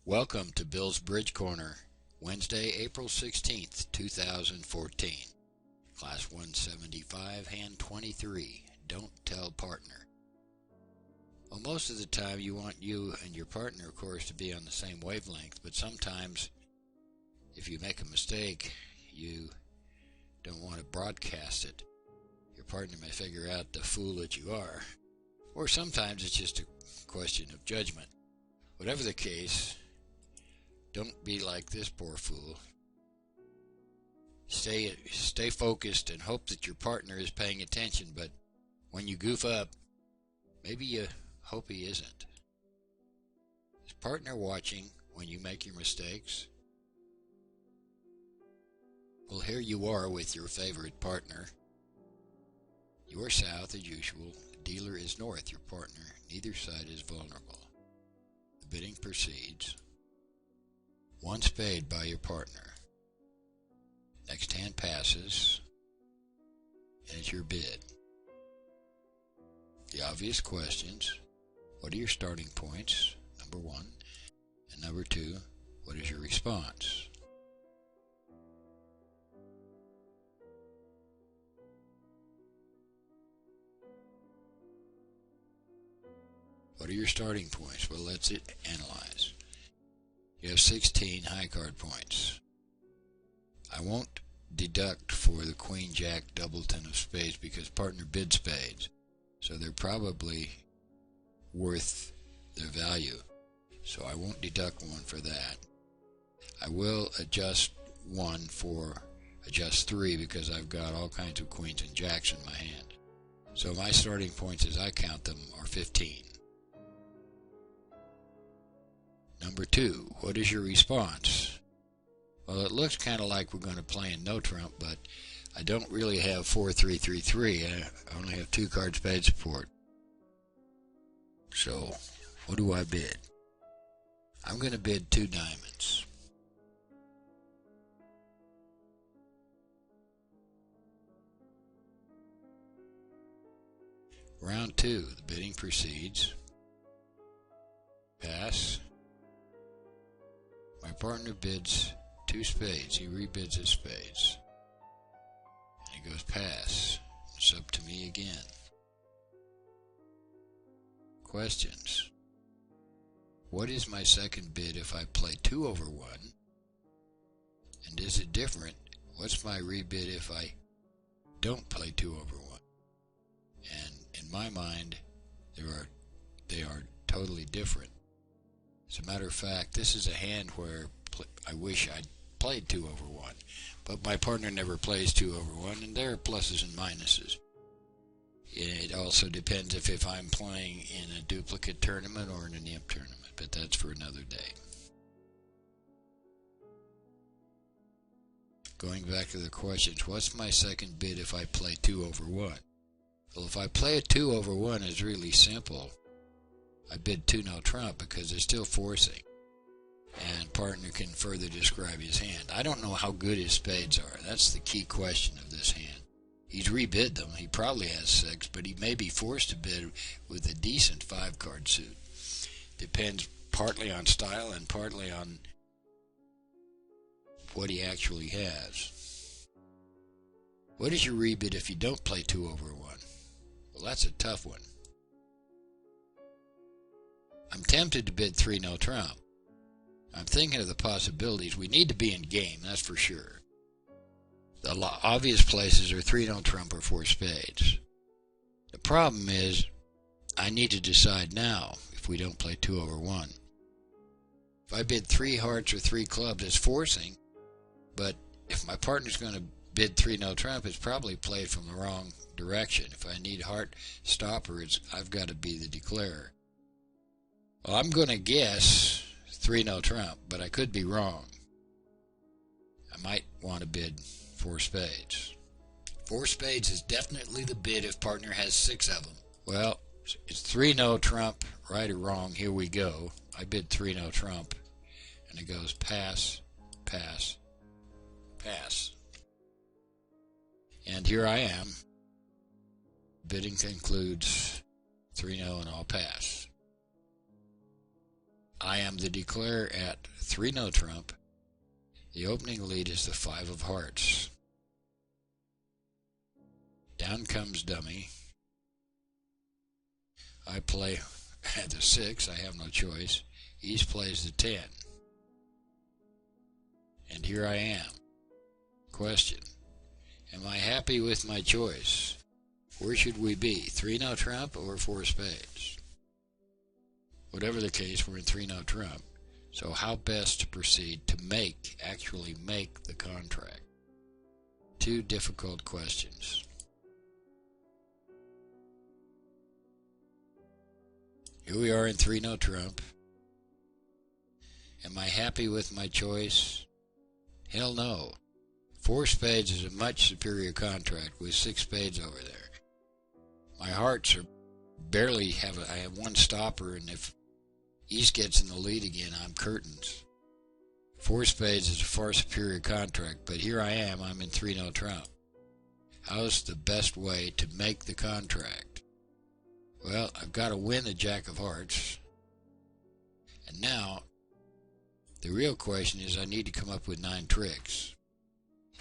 Welcome to Bill's Bridge Corner, Wednesday, April 16th, 2014. Class 175, Hand 23, Don't Tell Partner. Well, most of the time you want you and your partner, of course, to be on the same wavelength, but sometimes if you make a mistake, you don't want to broadcast it. Your partner may figure out the fool that you are, or sometimes it's just a question of judgment. Whatever the case, don't be like this poor fool. Stay focused and hope that your partner is paying attention, but when you goof up, maybe you hope he isn't. Is partner watching when you make your mistakes? Well, here you are with your favorite partner. You are south as usual. The dealer is north, your partner. Neither side is vulnerable. The bidding proceeds. One spade by your partner. Next hand passes, and it's your bid. The obvious questions: what are your starting points, number one? And number two, what is your response? What are your starting points? Well, let's analyze. You have 16 high card points. I won't deduct for the Queen, Jack, Doubleton of spades because partner bid spades. So they're probably worth their value. So I won't deduct one for that. I will adjust one for adjust three because I've got all kinds of queens and jacks in my hand. So my starting points as I count them are 15. Number two, what is your response? Well, it looks kind of like we're going to play in no trump, but I don't really have 4-3-3-3. I only have two card spade support. So, what do I bid? I'm going to bid 2 diamonds. Round 2, the bidding proceeds. Pass. My partner bids 2 spades. He rebids his spades. And he goes pass. It's up to me again. Questions. What is my second bid if I play 2 over 1? And is it different? What's my rebid if I don't play 2 over 1? And in my mind, they are totally different. As a matter of fact, this is a hand where I wish I'd played 2 over 1, but my partner never plays 2 over 1, and there are pluses and minuses. It also depends if I'm playing in a duplicate tournament or in an imp tournament, but that's for another day. Going back to the questions, what's my second bid if I play 2 over 1? Well, if I play a 2 over 1, it's really simple. I bid 2 no trump because they're still forcing. And partner can further describe his hand. I don't know how good his spades are. That's the key question of this hand. He's rebid them. He probably has 6, but he may be forced to bid with a decent 5-card suit. Depends partly on style and partly on what he actually has. What is your rebid if you don't play 2 over 1? Well, that's a tough one. I'm tempted to bid 3 no trump. I'm thinking of the possibilities. We need to be in game, that's for sure. The obvious places are 3 no trump or 4 spades. The problem is, I need to decide now if we don't play 2 over 1. If I bid 3 hearts or 3 clubs, it's forcing, but if my partner's going to bid 3 no trump, it's probably played from the wrong direction. If I need heart stopper, I've got to be the declarer. Well, I'm going to guess 3 no trump, but I could be wrong. I might want to bid 4 spades. 4 spades is definitely the bid if partner has 6 of them. Well, it's 3 no trump, right or wrong, here we go. I bid 3 no trump, and it goes pass, pass, pass. And here I am. Bidding concludes 3 no and I'll pass. I am the declarer at 3 no trump. The opening lead is the 5 of hearts. Down comes dummy. I play at the 6. I have no choice. East plays the 10. And here I am. Question. Am I happy with my choice? Where should we be? 3 no trump or 4 spades? Whatever the case, we're in 3 no trump. So how best to proceed to actually make the contract? Two difficult questions. Here we are in 3 no trump. Am I happy with my choice? Hell no. 4 spades is a much superior contract with 6 spades over there. My hearts are I have one stopper, and if East gets in the lead again, I'm curtains. 4 spades is a far superior contract, but here I am, I'm in 3 no trump. How's the best way to make the contract? Well, I've got to win the Jack of Hearts. And now, the real question is I need to come up with 9 tricks.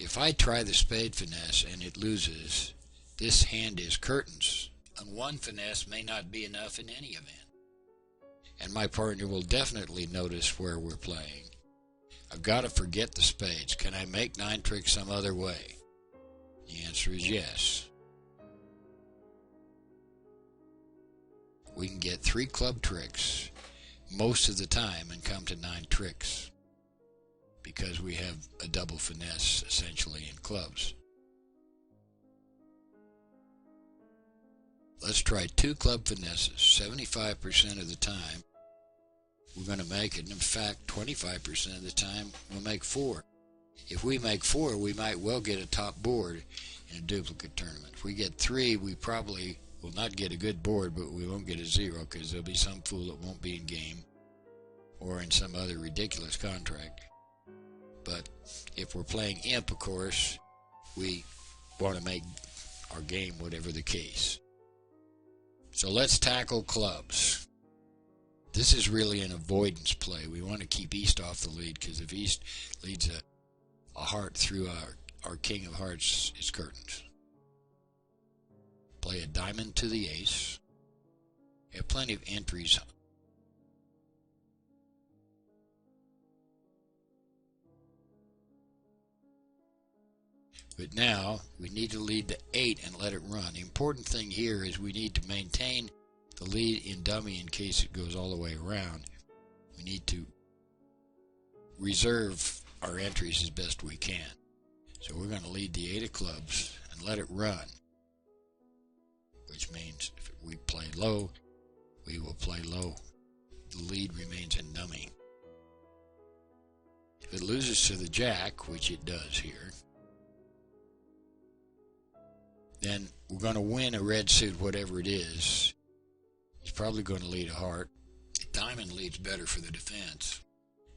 If I try the spade finesse and it loses, this hand is curtains. And one finesse may not be enough in any event. And my partner will definitely notice where we're playing. I've got to forget the spades. Can I make 9 tricks some other way? The answer is yes. We can get 3 club tricks most of the time and come to 9 tricks because we have a double finesse essentially in clubs. Let's try 2 club finesses. 75% of the time we're going to make it. In fact, 25% of the time we'll make 4. If we make 4, we might well get a top board in a duplicate tournament. If we get 3, we probably will not get a good board, but we won't get a 0 because there'll be some fool that won't be in game or in some other ridiculous contract. But if we're playing imp, of course, we want to make our game whatever the case. So let's tackle clubs. This is really an avoidance play. We want to keep East off the lead because if East leads a heart through our king of hearts, it's curtains. Play a diamond to the ace. We have plenty of entries. But now we need to lead the 8 and let it run. The important thing here is we need to maintain the lead in dummy in case it goes all the way around. We need to reserve our entries as best we can. So we're going to lead the 8 of clubs and let it run. Which means if we play low, we will play low. The lead remains in dummy. If it loses to the jack, which it does here, then we're going to win a red suit, whatever it is. He's probably going to lead a heart. Diamond leads better for the defense.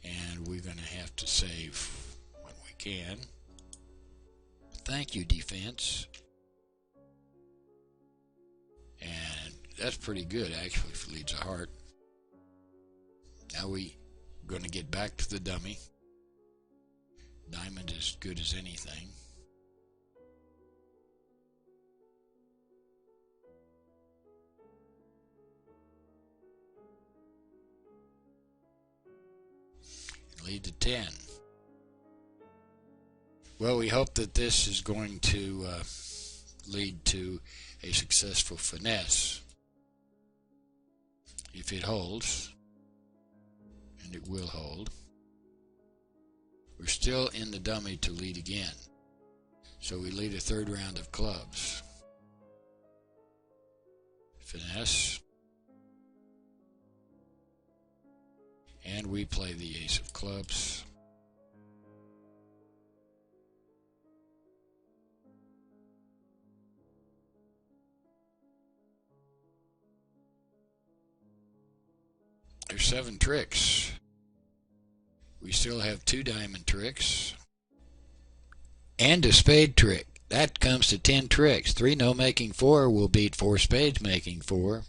And we're going to have to save when we can. Thank you, defense. And that's pretty good, actually, if it leads a heart. Now we're going to get back to the dummy. Diamond is good as anything. Lead to 10. Well, we hope that this is going to lead to a successful finesse. If it holds, and it will hold, we're still in the dummy to lead again. So we lead a 3rd round of clubs. Finesse. And we play the ace of clubs. There's 7 tricks. We still have 2 diamond tricks. And a spade trick. That comes to 10 tricks. 3 no making 4 will beat 4 spades making 4.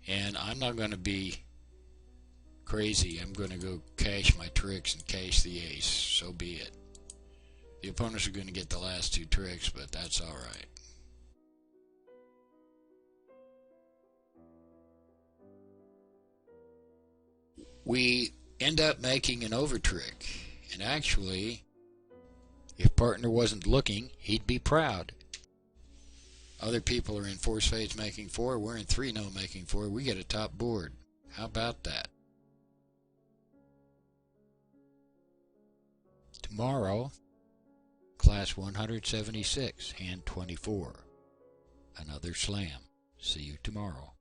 And I'm not going to be crazy. I'm going to go cash my tricks and cash the ace. So be it. The opponents are going to get the last two tricks, but that's alright. We end up making an over trick. And actually, if partner wasn't looking, he'd be proud. Other people are in four spades making four. We're in 3-0 making four. We get a top board. How about that? Tomorrow, class 176, hand 24. Another slam. See you tomorrow.